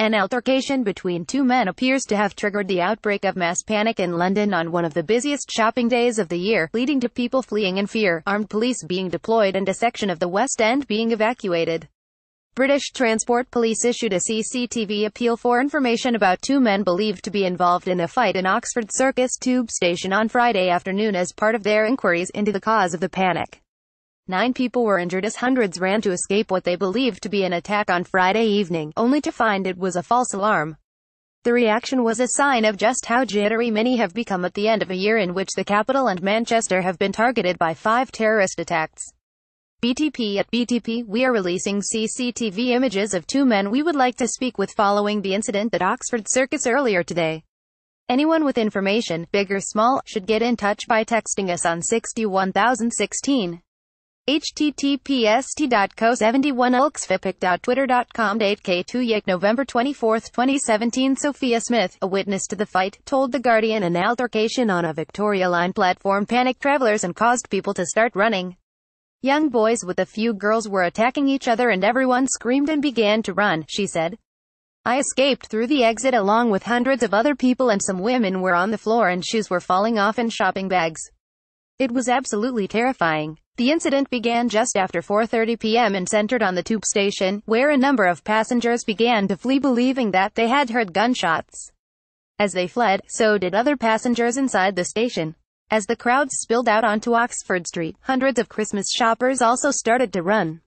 An altercation between two men appears to have triggered the outbreak of mass panic in London on one of the busiest shopping days of the year, leading to people fleeing in fear, armed police being deployed and a section of the West End being evacuated. British Transport Police issued a CCTV appeal for information about two men believed to be involved in a fight in Oxford Circus tube station on Friday afternoon as part of their inquiries into the cause of the panic. 9 people were injured as hundreds ran to escape what they believed to be an attack on Friday evening, only to find it was a false alarm. The reaction was a sign of just how jittery many have become at the end of a year in which the capital and Manchester have been targeted by 5 terrorist attacks. BTP at BTP, we are releasing CCTV images of 2 men we would like to speak with following the incident at Oxford Circus earlier today. Anyone with information, big or small, should get in touch by texting us on 61016. https://co71ulksvipic.twitter.com. Date K2 November 24, 2017. Sophia Smith, a witness to the fight, told The Guardian an altercation on a Victoria Line platform panicked travellers and caused people to start running. Young boys with a few girls were attacking each other and everyone screamed and began to run, she said. I escaped through the exit along with hundreds of other people and some women were on the floor and shoes were falling off and shopping bags. It was absolutely terrifying. The incident began just after 4:30 p.m. and centered on the tube station, where a number of passengers began to flee believing that they had heard gunshots. As they fled, so did other passengers inside the station. As the crowds spilled out onto Oxford Street, hundreds of Christmas shoppers also started to run.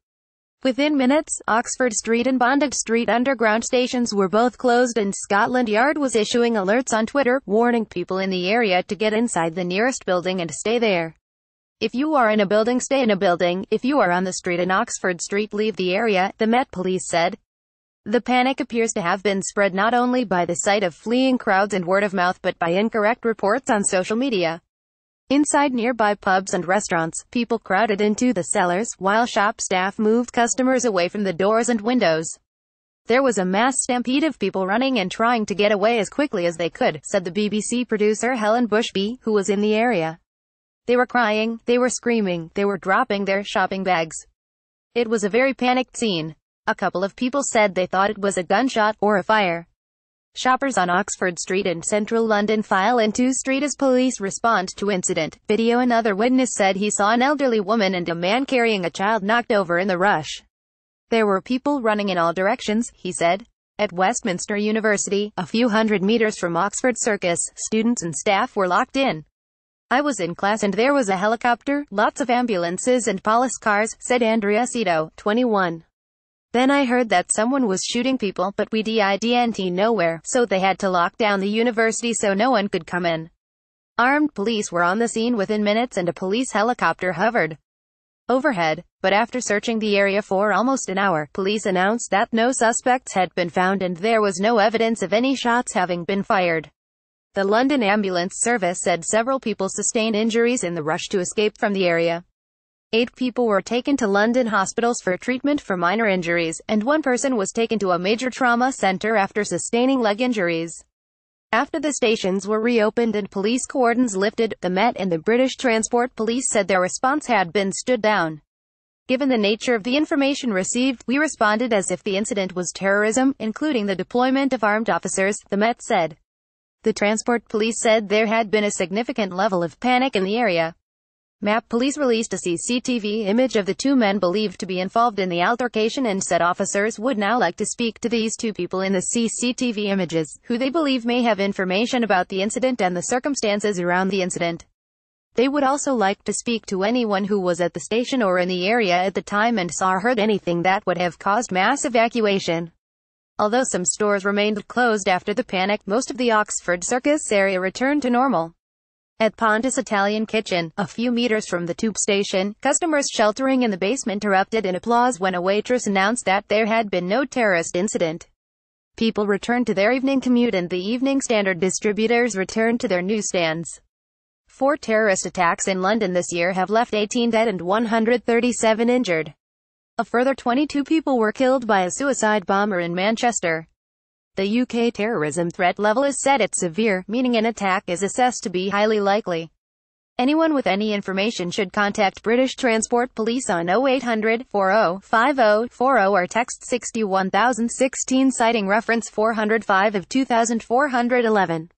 Within minutes, Oxford Street and Bond Street underground stations were both closed and Scotland Yard was issuing alerts on Twitter, warning people in the area to get inside the nearest building and stay there. If you are in a building, stay in a building. If you are on the street in Oxford Street, leave the area, the Met Police said. The panic appears to have been spread not only by the sight of fleeing crowds and word of mouth but by incorrect reports on social media. Inside nearby pubs and restaurants, people crowded into the cellars, while shop staff moved customers away from the doors and windows. There was a mass stampede of people running and trying to get away as quickly as they could, said the BBC producer Helen Bushby, who was in the area. They were crying, they were screaming, they were dropping their shopping bags. It was a very panicked scene. A couple of people said they thought it was a gunshot or a fire. Shoppers on Oxford Street in central London file into street as police respond to incident. Video. Another witness said he saw an elderly woman and a man carrying a child knocked over in the rush. There were people running in all directions, he said. At Westminster University, a few hundred meters from Oxford Circus, students and staff were locked in. I was in class and there was a helicopter, lots of ambulances and police cars, said Andrea Cito, 21. Then I heard that someone was shooting people, but we didn't nowhere, so they had to lock down the university so no one could come in. Armed police were on the scene within minutes and a police helicopter hovered overhead, but after searching the area for almost an hour, police announced that no suspects had been found and there was no evidence of any shots having been fired. The London Ambulance Service said several people sustained injuries in the rush to escape from the area. 8 people were taken to London hospitals for treatment for minor injuries, and 1 person was taken to a major trauma centre after sustaining leg injuries. After the stations were reopened and police cordons lifted, the Met and the British Transport Police said their response had been stood down. Given the nature of the information received, we responded as if the incident was terrorism, including the deployment of armed officers, the Met said. The Transport Police said there had been a significant level of panic in the area. MAP Police released a CCTV image of the 2 men believed to be involved in the altercation and said officers would now like to speak to these 2 people in the CCTV images, who they believe may have information about the incident and the circumstances around the incident. They would also like to speak to anyone who was at the station or in the area at the time and saw or heard anything that would have caused mass evacuation. Although some stores remained closed after the panic, most of the Oxford Circus area returned to normal. At Pontus Italian Kitchen, a few meters from the tube station, customers sheltering in the basement erupted in applause when a waitress announced that there had been no terrorist incident. People returned to their evening commute and the Evening Standard distributors returned to their newsstands. 4 terrorist attacks in London this year have left 18 dead and 137 injured. A further 22 people were killed by a suicide bomber in Manchester. The UK terrorism threat level is set at severe, meaning an attack is assessed to be highly likely. Anyone with any information should contact British Transport Police on 0800 40 50 40 or text 61016 citing reference 405 of 2411.